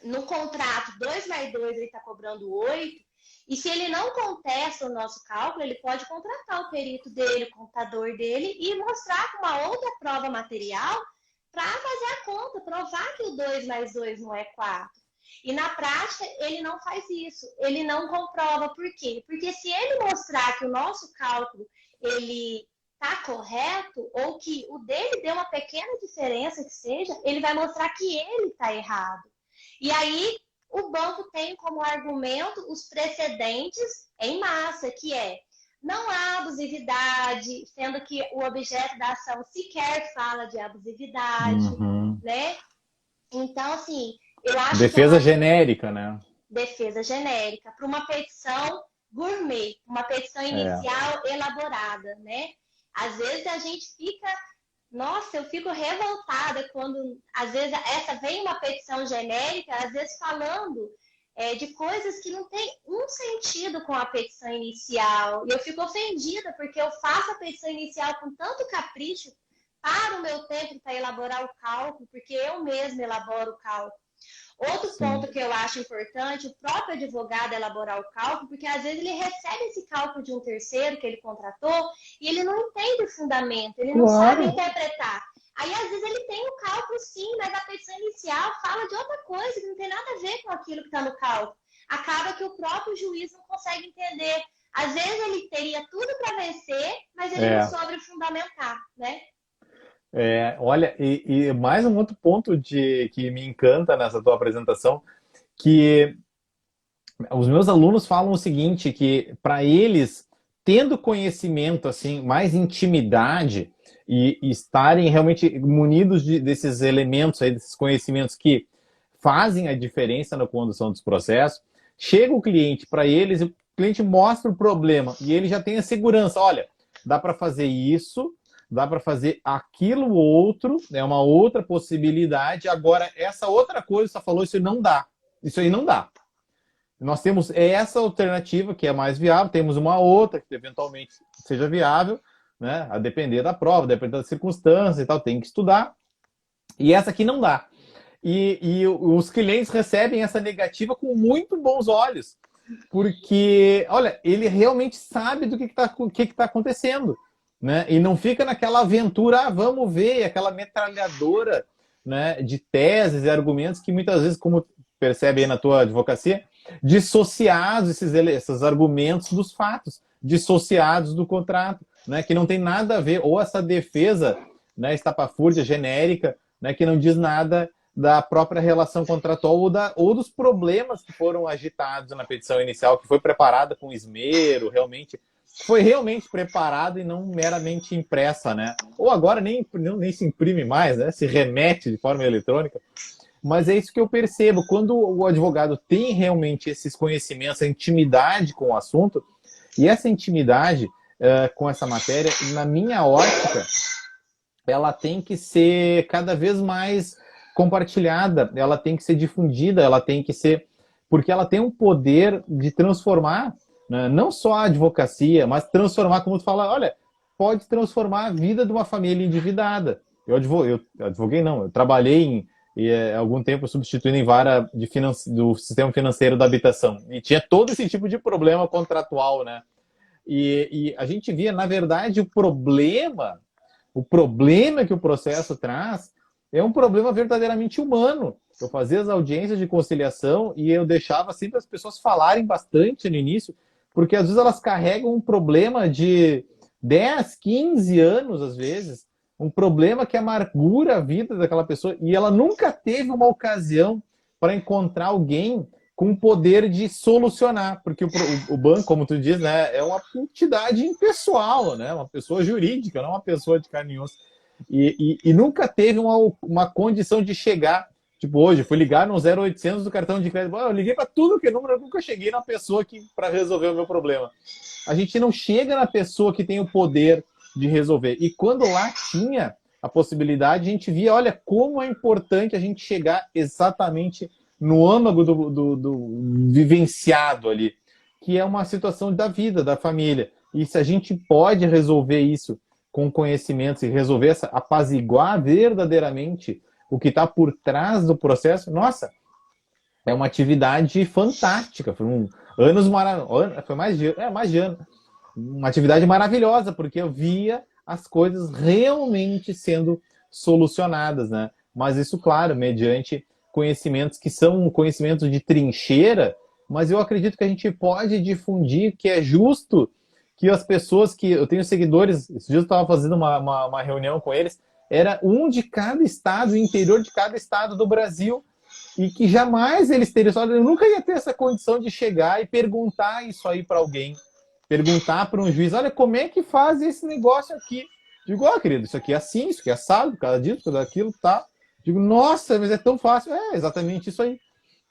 no contrato 2 mais 2 ele está cobrando 8, e se ele não contesta o nosso cálculo, ele pode contratar o perito dele, o contador dele, e mostrar com uma outra prova material para fazer a conta, provar que o 2 mais 2 não é 4. E na prática, ele não faz isso, ele não comprova. Por quê? Porque se ele mostrar que o nosso cálculo ele está correto, ou que o dele deu uma pequena diferença que seja, ele vai mostrar que ele está errado. E aí, o banco tem como argumento os precedentes em massa, que é: não há abusividade, sendo que o objeto da ação sequer fala de abusividade, né? Então, assim, eu acho defesa genérica, né? Defesa genérica, para uma petição gourmet, uma petição inicial elaborada, né? Às vezes a gente fica... Nossa, eu fico revoltada quando, às vezes, vem uma petição genérica, às vezes falando de coisas que não tem um sentido com a petição inicial. E eu fico ofendida, porque eu faço a petição inicial com tanto capricho, para o meu tempo para elaborar o cálculo, porque eu mesma elaboro o cálculo. Outro ponto que eu acho importante, o próprio advogado elaborar o cálculo, porque às vezes ele recebe esse cálculo de um terceiro que ele contratou e ele não entende o fundamento, ele não sabe interpretar. Aí às vezes ele tem o cálculo sim, mas a petição inicial fala de outra coisa que não tem nada a ver com aquilo que está no cálculo. Acaba que o próprio juiz não consegue entender. Às vezes ele teria tudo para vencer, mas ele não soube fundamentar, né? Olha, e mais um outro ponto que me encanta nessa tua apresentação, que os meus alunos falam o seguinte, que para eles, tendo conhecimento, assim, mais intimidade e estarem realmente munidos desses elementos aí, desses conhecimentos que fazem a diferença na condução dos processos. Chega o cliente para eles, o cliente mostra o problema e ele já tem a segurança. Olha, dá para fazer isso, dá para fazer aquilo outro, é uma outra possibilidade. Agora, essa outra coisa, você falou, isso não dá. Isso aí não dá. Nós temos essa alternativa que é mais viável, temos uma outra que eventualmente seja viável, né? A depender da prova, a depender das circunstâncias e tal, tem que estudar. E essa aqui não dá. E os clientes recebem essa negativa com muito bons olhos, porque, olha, ele realmente sabe do que está acontecendo, né? E não fica naquela aventura, vamos ver, aquela metralhadora, né, de teses e argumentos que muitas vezes, como percebe aí na tua advocacia, dissociados esses argumentos dos fatos, dissociados do contrato, né, que não tem nada a ver, ou essa defesa, né, estapafúrdia, genérica, né, que não diz nada da própria relação contratual ou dos problemas que foram agitados na petição inicial, que foi preparada com esmero, foi realmente preparada e não meramente impressa, né? Ou agora nem se imprime mais, né? Se remete de forma eletrônica. Mas é isso que eu percebo. Quando o advogado tem realmente esses conhecimentos, a intimidade com o assunto, e essa intimidade com essa matéria, na minha ótica, ela tem que ser cada vez mais compartilhada, ela tem que ser difundida, ela tem que ser... Porque ela tem um poder de transformar, né, não só a advocacia, mas transformar, como tu fala, olha, pode transformar a vida de uma família endividada. Eu trabalhei algum tempo substituindo em vara do sistema financeiro da habitação. E tinha todo esse tipo de problema contratual, né? E a gente via, na verdade, o problema que o processo traz é um problema verdadeiramente humano. Eu fazia as audiências de conciliação e eu deixava sempre as pessoas falarem bastante no início, porque às vezes elas carregam um problema de 10, 15 anos, às vezes, um problema que amargura a vida daquela pessoa e ela nunca teve uma ocasião para encontrar alguém com o poder de solucionar, porque o banco, como tu diz, né, é uma entidade impessoal, né, uma pessoa jurídica, não uma pessoa de carne e osso. E nunca teve uma condição de chegar, tipo, hoje, fui ligar no 0800 do cartão de crédito, eu liguei para tudo que é número, eu nunca cheguei na pessoa para resolver o meu problema. A gente não chega na pessoa que tem o poder de resolver. E quando lá tinha a possibilidade, a gente via, olha, como é importante a gente chegar exatamente no âmago do vivenciado ali, que é uma situação da vida, da família. E se a gente pode resolver isso com conhecimentos e resolver apaziguar verdadeiramente o que está por trás do processo, nossa, é uma atividade fantástica. Foi mais de ano. Uma atividade maravilhosa, porque eu via as coisas realmente sendo solucionadas, né? Mas isso, claro, mediante conhecimentos que são conhecimentos de trincheira, mas eu acredito que a gente pode difundir que é justo que as pessoas que... Eu tenho seguidores, esses dias eu estava fazendo uma reunião com eles, era um de cada estado, o interior de cada estado do Brasil, e que jamais eles teriam... Eu nunca ia ter essa condição de chegar e perguntar isso aí para alguém, perguntar para um juiz, olha, como é que faz esse negócio aqui? Digo, querido, isso aqui é assim, isso aqui é assado, cada disso, cada aquilo, tá? Digo, nossa, mas é tão fácil. É exatamente isso aí.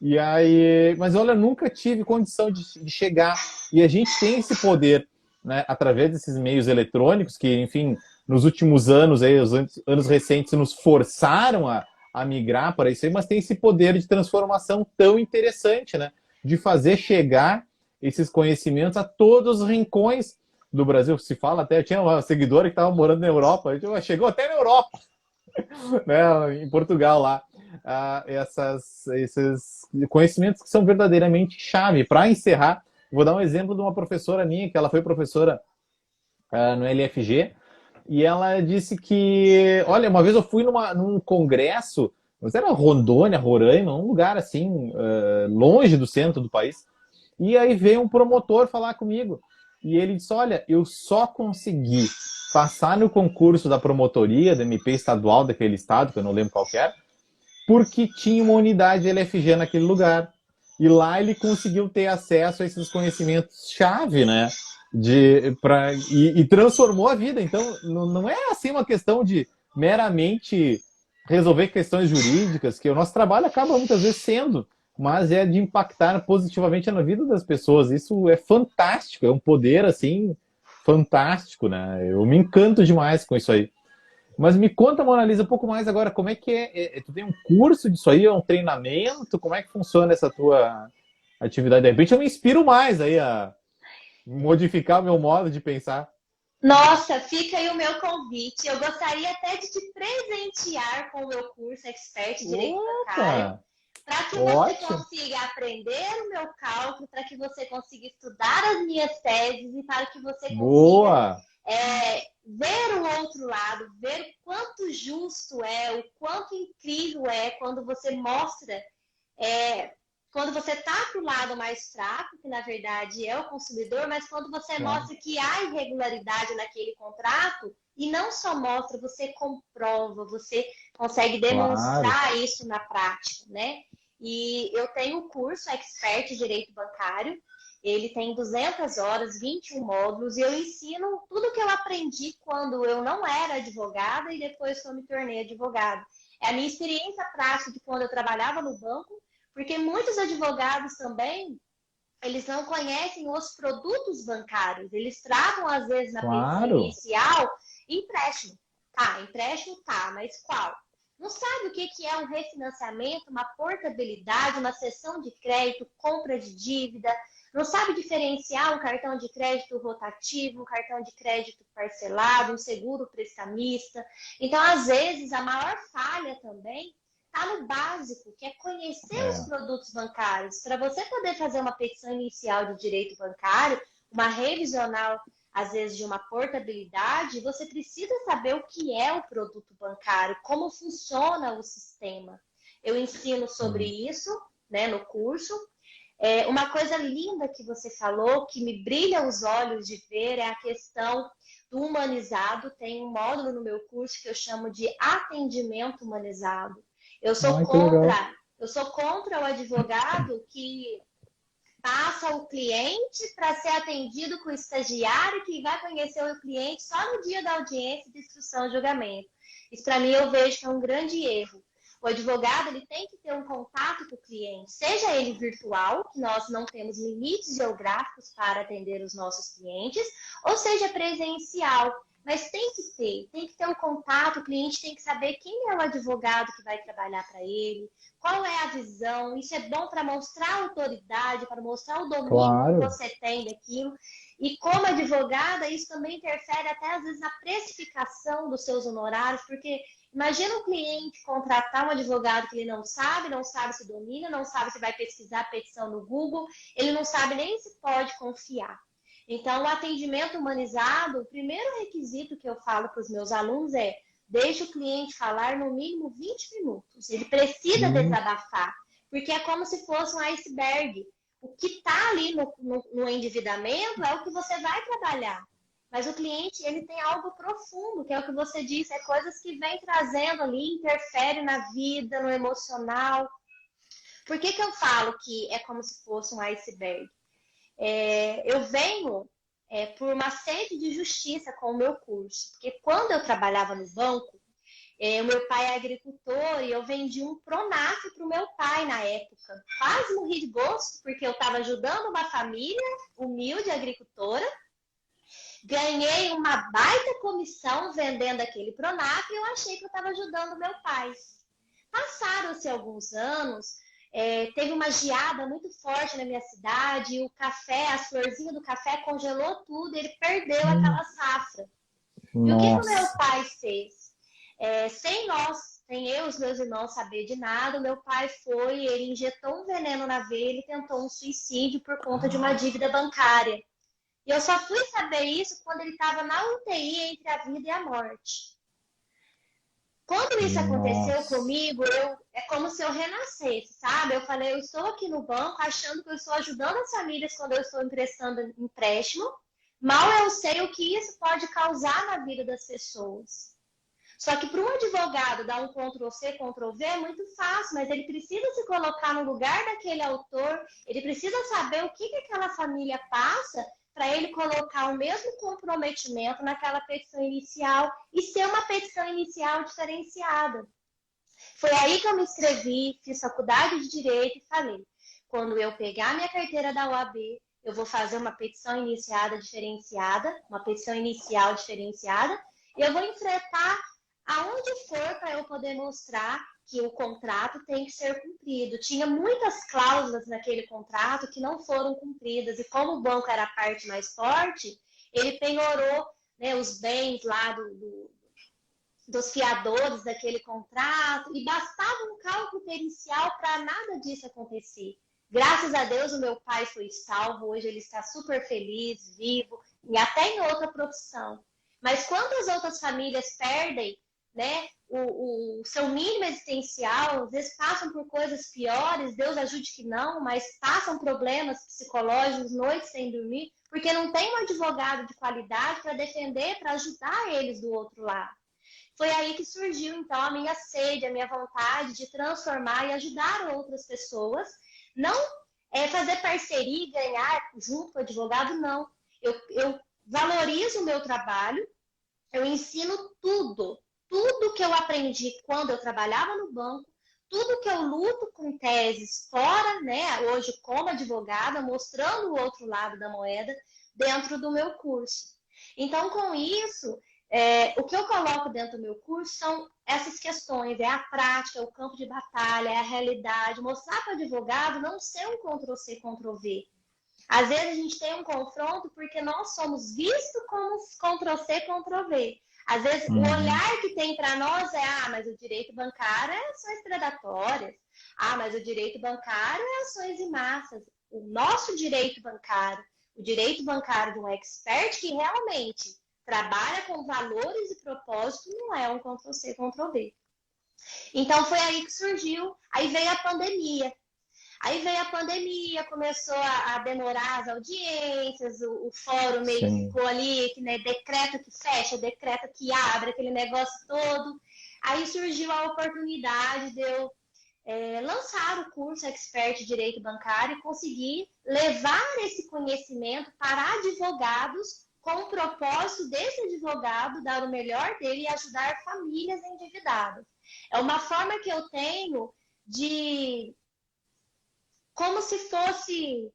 E aí, mas olha, eu nunca tive condição de chegar. E a gente tem esse poder, né, através desses meios eletrônicos que, enfim, nos últimos anos, aí, os anos recentes, nos forçaram a migrar para isso aí, mas tem esse poder de transformação tão interessante, né? De fazer chegar esses conhecimentos a todos os rincões do Brasil. Se fala até, eu tinha uma seguidora que estava morando na Europa, chegou até na Europa, né, em Portugal lá. Esses conhecimentos que são verdadeiramente chave. Para encerrar, vou dar um exemplo de uma professora minha, que ela foi professora no LFG, e ela disse que, olha, uma vez eu fui num congresso, mas era Rondônia, Roraima, um lugar assim, longe do centro do país, e aí veio um promotor falar comigo, e ele disse, olha, eu só consegui passar no concurso da promotoria da MP estadual daquele estado, que eu não lembro qual que era, porque tinha uma unidade LFG naquele lugar. E lá ele conseguiu ter acesso a esses conhecimentos-chave, né? E transformou a vida. Então, não é assim uma questão de meramente resolver questões jurídicas, que o nosso trabalho acaba muitas vezes sendo, mas é de impactar positivamente na vida das pessoas. Isso é fantástico, é um poder assim fantástico, né? Eu me encanto demais com isso aí. Mas me conta, Mona Lisa, um pouco mais agora, como é que tu tem um curso disso aí, é um treinamento? Como é que funciona essa tua atividade? De repente eu me inspiro mais aí a modificar o meu modo de pensar. Nossa, fica aí o meu convite. Eu gostaria até de te presentear com o meu curso Expert em Direito Bancário, Opa! para que você Ótimo! consiga aprender o meu cálculo, para que você consiga estudar as minhas teses e para que você consiga Boa! ver o outro lado, ver o quanto justo é, o quanto incrível é quando você mostra, quando você está para o lado mais fraco, que na verdade é o consumidor, mas quando você Claro, mostra que há irregularidade naquele contrato, e não só mostra, você comprova, você consegue claro. demonstrar isso na prática, né? E eu tenho o curso Expert em Direito Bancário, ele tem 200 horas, 21 módulos, e eu ensino tudo que eu aprendi quando eu não era advogada e depois que eu me tornei advogada. É a minha experiência prática de quando eu trabalhava no banco, porque muitos advogados também, eles não conhecem os produtos bancários, eles tratam, às vezes, na petição Claro. inicial, empréstimo. Tá, empréstimo tá, mas qual? Não sabe o que é um refinanciamento, uma portabilidade, uma cessão de crédito, compra de dívida, não sabe diferenciar um cartão de crédito rotativo, um cartão de crédito parcelado, um seguro prestamista. Então, às vezes, a maior falha também está no básico, que é conhecer os É, produtos bancários. Para você poder fazer uma petição inicial de direito bancário, uma revisional, às vezes, de uma portabilidade, você precisa saber o que é o produto bancário, como funciona o sistema. Eu ensino sobre sim. isso, né, no curso. Uma coisa linda que você falou, que me brilha os olhos de ver, é a questão do humanizado. Tem um módulo no meu curso que eu chamo de atendimento humanizado. Eu sou Ai, que legal. contra, eu sou contra o advogado que passa o cliente para ser atendido com o estagiário que vai conhecer o cliente só no dia da audiência de instrução e julgamento. Isso, para mim, eu vejo que é um grande erro. O advogado ele tem que ter um contato com o cliente, seja ele virtual, que nós não temos limites geográficos para atender os nossos clientes, ou seja presencial. Mas tem que ter um contato, o cliente tem que saber quem é o advogado que vai trabalhar para ele, qual é a visão. Isso é bom para mostrar autoridade, para mostrar o domínio que Claro. você tem daquilo. E como advogada, isso também interfere até às vezes na precificação dos seus honorários, porque imagina um cliente contratar um advogado que ele não sabe se domina, não sabe se vai pesquisar a petição no Google, ele não sabe nem se pode confiar. Então, o atendimento humanizado, o primeiro requisito que eu falo para os meus alunos é: deixe o cliente falar no mínimo 20 minutos. Ele precisa Hum, desabafar, porque é como se fosse um iceberg. O que está ali no endividamento é o que você vai trabalhar. Mas o cliente, ele tem algo profundo, que é o que você disse, é coisas que vem trazendo ali, interfere na vida, no emocional. Por que eu falo que é como se fosse um iceberg? Eu venho por uma sede de justiça com o meu curso, porque quando eu trabalhava no banco, o meu pai é agricultor e eu vendi um Pronaf para o meu pai na época. Quase morri de gosto, porque eu estava ajudando uma família humilde, agricultora, ganhei uma baita comissão vendendo aquele Pronaf e eu achei que eu estava ajudando meu pai. Passaram-se alguns anos, teve uma geada muito forte na minha cidade, o café, as florzinhas do café congelou tudo, ele perdeu hum, aquela safra. E o que o meu nossa. pai fez? Sem eu e os meus irmãos saber de nada, o meu pai ele injetou um veneno na veia, ele tentou um suicídio por conta de uma dívida bancária. E eu só fui saber isso quando ele estava na UTI entre a vida e a morte. Quando isso aconteceu Nossa. comigo, é como se eu renascesse, sabe? Eu falei, eu estou aqui no banco achando que eu estou ajudando as famílias quando eu estou emprestando empréstimo. Mal eu sei o que isso pode causar na vida das pessoas. Só que para um advogado dar um Ctrl+C, Ctrl+V é muito fácil, mas ele precisa se colocar no lugar daquele autor, ele precisa saber o que aquela família passa para ele colocar o mesmo comprometimento naquela petição inicial e ser uma petição inicial diferenciada. Foi aí que eu me inscrevi, fiz faculdade de Direito e falei, quando eu pegar minha carteira da OAB, eu vou fazer uma petição iniciada diferenciada, uma petição inicial diferenciada, e eu vou enfrentar aonde for para eu poder mostrar que o contrato tem que ser cumprido. Tinha muitas cláusulas naquele contrato que não foram cumpridas, e como o banco era a parte mais forte, ele penhorou, né, os bens lá dos fiadores daquele contrato, e bastava um cálculo pericial para nada disso acontecer. Graças a Deus, o meu pai foi salvo, hoje ele está super feliz, vivo, e até em outra profissão. Mas quantas outras famílias perdem, né, o seu mínimo existencial, às vezes passam por coisas piores, Deus ajude que não, mas passam problemas psicológicos, noites sem dormir, porque não tem um advogado de qualidade para defender, para ajudar eles do outro lado. Foi aí que surgiu, então, a minha sede, a minha vontade de transformar e ajudar outras pessoas. Não fazer parceria e ganhar junto com o advogado, não. Eu valorizo o meu trabalho, eu ensino tudo que eu aprendi quando eu trabalhava no banco, tudo que eu luto com teses fora, né, hoje como advogada, mostrando o outro lado da moeda dentro do meu curso. Então, com isso, o que eu coloco dentro do meu curso são essas questões, é a prática, o campo de batalha, é a realidade, mostrar para o advogado não ser um Ctrl-C, Ctrl-V. Às vezes a gente tem um confronto porque nós somos vistos como Ctrl-C, Ctrl-V. Às vezes o olhar que tem para nós é, mas o direito bancário é ações predatórias. Mas o direito bancário é ações em massas. O nosso direito bancário, o direito bancário de um expert que realmente trabalha com valores e propósito, não é um Ctrl-C, Ctrl-V. Então foi aí que surgiu, aí veio a pandemia. Começou a demorar as audiências, o fórum meio que ficou ali, né, decreto que fecha, decreto que abre, aquele negócio todo. Aí surgiu a oportunidade de eu lançar o curso Expert Direito Bancário e conseguir levar esse conhecimento para advogados com o propósito desse advogado dar o melhor dele e ajudar famílias endividadas. É uma forma que eu tenho de, como se fosse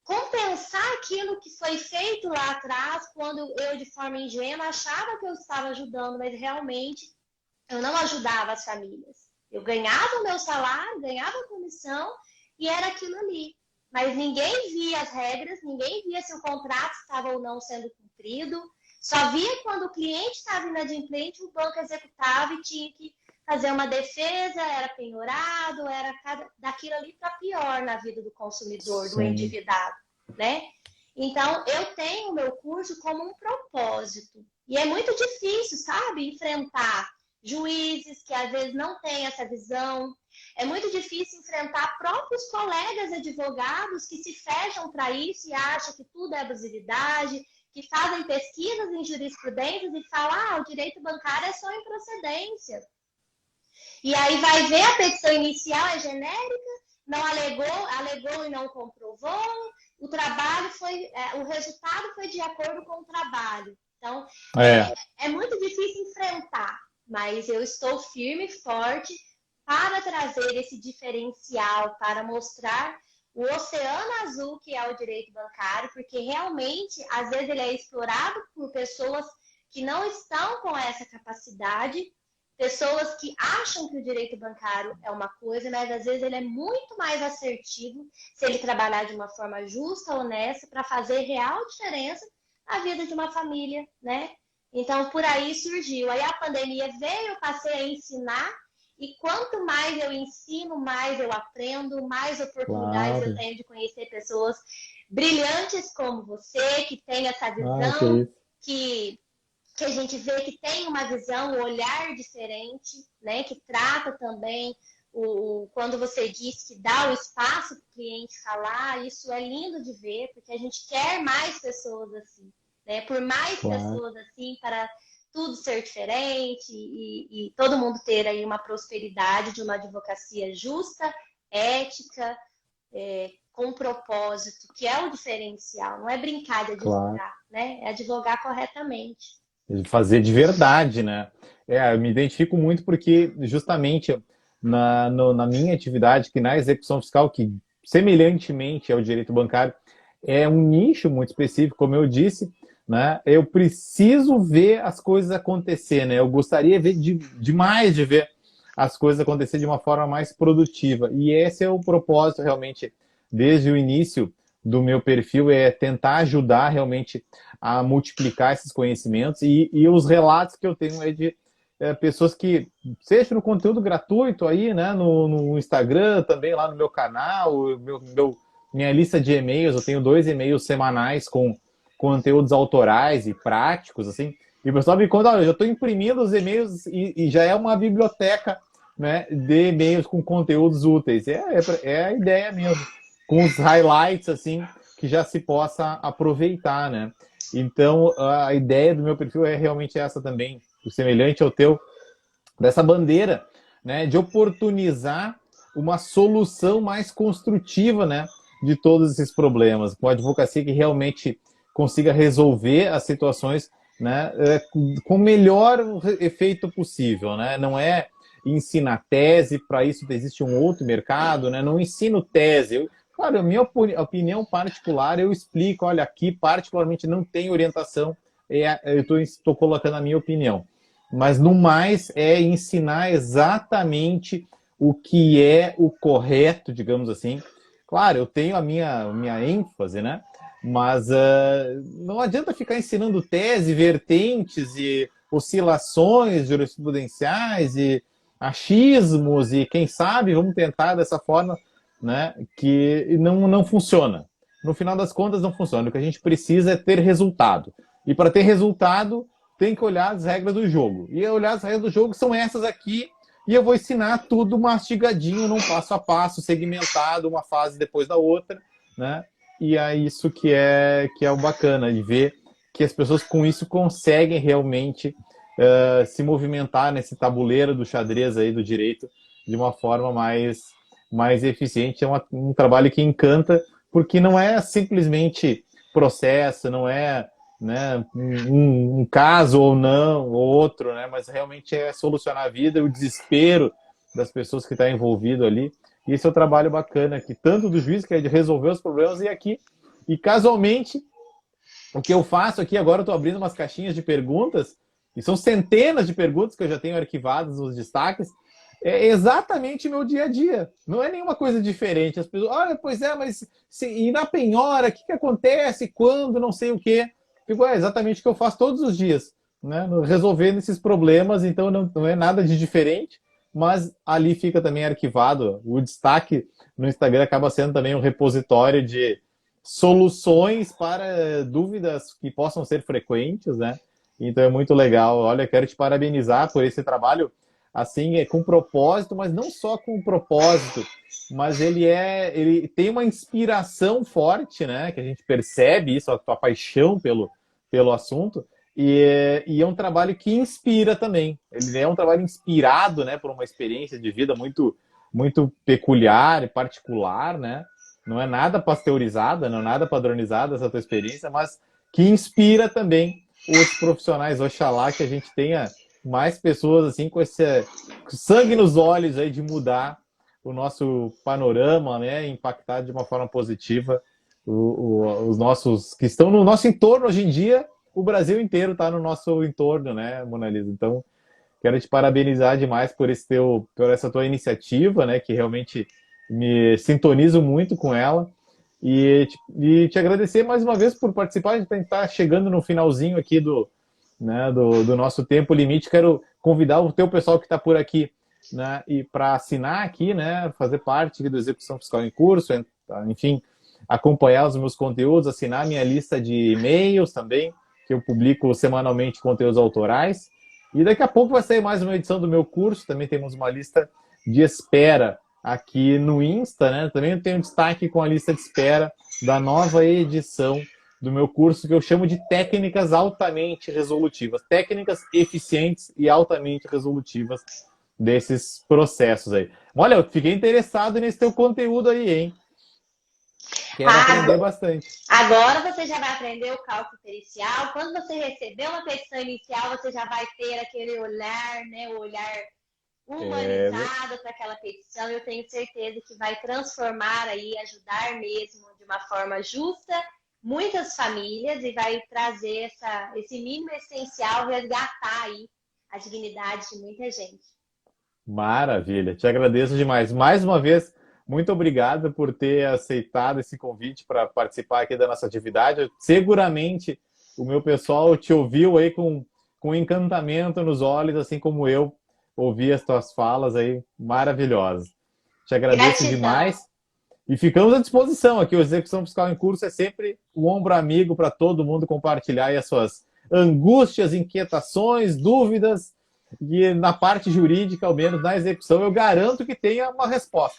compensar aquilo que foi feito lá atrás, quando eu, de forma ingênua, achava que eu estava ajudando, mas realmente eu não ajudava as famílias. Eu ganhava o meu salário, ganhava a comissão e era aquilo ali. Mas ninguém via as regras, ninguém via se o contrato estava ou não sendo cumprido. Só via quando o cliente estava inadimplente, o banco executava e tinha que fazer uma defesa, era penhorado, era daquilo ali para pior na vida do consumidor, do endividado, né? Então, eu tenho o meu curso como um propósito. E é muito difícil, sabe, enfrentar juízes que às vezes não têm essa visão. É muito difícil enfrentar próprios colegas advogados que se fecham para isso e acham que tudo é abusividade, que fazem pesquisas em jurisprudências e falam, o direito bancário é só improcedência. E aí vai ver a petição inicial é genérica, não alegou e não comprovou, o trabalho foi, o resultado foi de acordo com o trabalho. Então, é muito difícil enfrentar, mas eu estou firme e forte para trazer esse diferencial, para mostrar o oceano azul que é o direito bancário, porque realmente, às vezes, ele é explorado por pessoas que não estão com essa capacidade, pessoas que acham que o direito bancário é uma coisa, mas às vezes ele é muito mais assertivo se ele trabalhar de uma forma justa, honesta, para fazer real diferença na vida de uma família, né? Então, por aí surgiu. Aí a pandemia veio, eu passei a ensinar, e quanto mais eu ensino, mais eu aprendo, mais oportunidades eu tenho de conhecer pessoas brilhantes como você, que tem essa visão, que a gente vê que tem uma visão, um olhar diferente, né? Que trata também, quando você diz que dá o espaço para o cliente falar, isso é lindo de ver, porque a gente quer mais pessoas assim, né? Por mais pessoas assim, para tudo ser diferente e todo mundo ter aí uma prosperidade de uma advocacia justa, ética, com propósito, que é o diferencial, não é brincar de advogar, né? É advogar corretamente. Fazer de verdade, né? Eu me identifico muito porque, justamente, na minha atividade, que na execução fiscal, que semelhantemente ao direito bancário, é um nicho muito específico, como eu disse, né? Eu preciso ver as coisas acontecer, né? Eu gostaria demais de ver as coisas acontecer de uma forma mais produtiva. E esse é o propósito, realmente, desde o início do meu perfil, é tentar ajudar realmente a multiplicar esses conhecimentos. E os relatos que eu tenho é de pessoas que, seja no conteúdo gratuito aí, né, no Instagram, também lá no meu canal, minha lista de e-mails, eu tenho 2 e-mails semanais com conteúdos autorais e práticos, assim, e o pessoal me conta, olha, eu já estou imprimindo os e-mails e já é uma biblioteca, né, de e-mails com conteúdos úteis. É a ideia mesmo, com os highlights, assim, que já se possa aproveitar, né? Então, a ideia do meu perfil é realmente essa também, semelhante ao teu, dessa bandeira, né, de oportunizar uma solução mais construtiva, né, de todos esses problemas, com a advocacia que realmente consiga resolver as situações, né, com o melhor efeito possível, né? Não é ensinar tese, para isso existe um outro mercado, né? Não ensino tese. Claro, a minha opinião particular, eu explico, olha, aqui particularmente não tem orientação, eu estou colocando a minha opinião. Mas no mais é ensinar exatamente o que é o correto, digamos assim. Claro, eu tenho a minha ênfase, né? Mas não adianta ficar ensinando tese, vertentes e oscilações jurisprudenciais e achismos e quem sabe vamos tentar dessa forma, né? Que não funciona. No final das contas não funciona. O que a gente precisa é ter resultado. E para ter resultado tem que olhar as regras do jogo. E olhar as regras do jogo são essas aqui, e eu vou ensinar tudo mastigadinho, num passo a passo, segmentado, uma fase depois da outra, né? E é isso que é o bacana, de ver que as pessoas com isso conseguem realmente se movimentar nesse tabuleiro do xadrez aí do direito de uma forma mais eficiente. É um trabalho que encanta, porque não é simplesmente processo, não é, né, um caso ou não, ou outro, né, mas realmente é solucionar a vida, o desespero das pessoas que estão envolvidas ali. E esse é o trabalho bacana aqui, tanto do juiz, que é de resolver os problemas, e aqui. E casualmente, o que eu faço aqui agora, eu estou abrindo umas caixinhas de perguntas, e são centenas de perguntas que eu já tenho arquivadas nos destaques, é exatamente meu dia a dia. Não é nenhuma coisa diferente. As pessoas, olha, pois é, mas e na penhora, o que acontece, quando, não sei o quê. Digo, é exatamente o que eu faço todos os dias, né? Resolvendo esses problemas, então não é nada de diferente, mas ali fica também arquivado. O destaque no Instagram acaba sendo também um repositório de soluções para dúvidas que possam ser frequentes, né? Então é muito legal. Olha, quero te parabenizar por esse trabalho, assim, com propósito, mas não só com propósito, mas ele tem uma inspiração forte, né? Que a gente percebe isso, a tua paixão pelo assunto, e é um trabalho que inspira também. Ele é um trabalho inspirado, né, por uma experiência de vida muito peculiar e particular, né? Não é nada pasteurizada, não é nada padronizada essa tua experiência, mas que inspira também os profissionais. Oxalá que a gente tenha mais pessoas assim com esse sangue nos olhos aí de mudar o nosso panorama, né, impactar de uma forma positiva os nossos que estão no nosso entorno hoje em dia. O Brasil inteiro está no nosso entorno, né, Mona Lisa? Então, quero te parabenizar demais por por essa tua iniciativa, né, que realmente me sintonizo muito com ela. E te agradecer mais uma vez por participar. A gente está chegando no finalzinho aqui do nosso tempo limite. Quero convidar o teu pessoal que está por aqui, né, e para assinar aqui, né, fazer parte do Execução Fiscal em Curso, enfim, acompanhar os meus conteúdos, assinar minha lista de e-mails também, que eu publico semanalmente conteúdos autorais. E daqui a pouco vai sair mais uma edição do meu curso. Também temos uma lista de espera aqui no Insta, né? Também eu tenho destaque com a lista de espera da nova edição do meu curso, que eu chamo de técnicas altamente resolutivas. Técnicas eficientes e altamente resolutivas desses processos aí. Olha, eu fiquei interessado nesse teu conteúdo aí, hein? Quero aprender bastante. Agora você já vai aprender o cálculo pericial. Quando você receber uma petição inicial, você já vai ter aquele olhar, né? O olhar humanizado para aquela petição. Eu tenho certeza que vai transformar aí, ajudar mesmo de uma forma justa muitas famílias e vai trazer esse mínimo essencial, resgatar aí a dignidade de muita gente. Maravilha, te agradeço demais. Mais uma vez, muito obrigado por ter aceitado esse convite para participar aqui da nossa atividade. Seguramente o meu pessoal te ouviu aí com encantamento nos olhos, assim como eu ouvi as tuas falas aí maravilhosas. Te agradeço Gratidão. demais. E ficamos à disposição aqui. O Execução Fiscal em Curso é sempre um ombro amigo para todo mundo compartilhar aí as suas angústias, inquietações, dúvidas. E na parte jurídica, ao menos na execução, eu garanto que tenha uma resposta.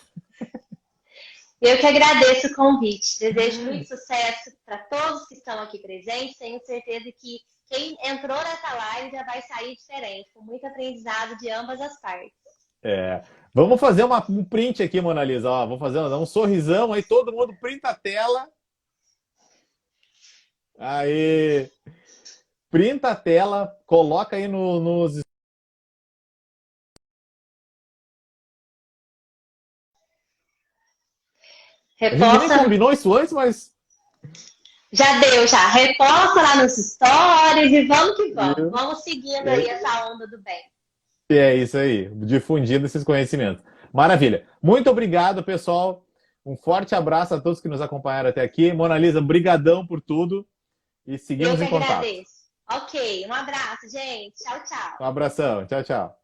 Eu que agradeço o convite. Desejo muito sucesso para todos que estão aqui presentes. Tenho certeza que quem entrou nessa live já vai sair diferente, com muito aprendizado de ambas as partes. Vamos fazer um print aqui, Mona Lisa. Ó, vamos fazer um sorrisão aí, todo mundo printa a tela. Aí. Printa a tela, coloca aí nos. Reposta... A gente nem combinou isso antes, mas... Já deu, já. Reposta lá nos stories e vamos que vamos. Vamos seguindo aí essa onda do bem. É isso aí, difundindo esses conhecimentos. Maravilha. Muito obrigado, pessoal. Um forte abraço a todos que nos acompanharam até aqui. Mona Lisa, brigadão por tudo. E seguimos em contato. Eu que agradeço. Ok, um abraço, gente. Tchau, tchau. Um abração. Tchau, tchau.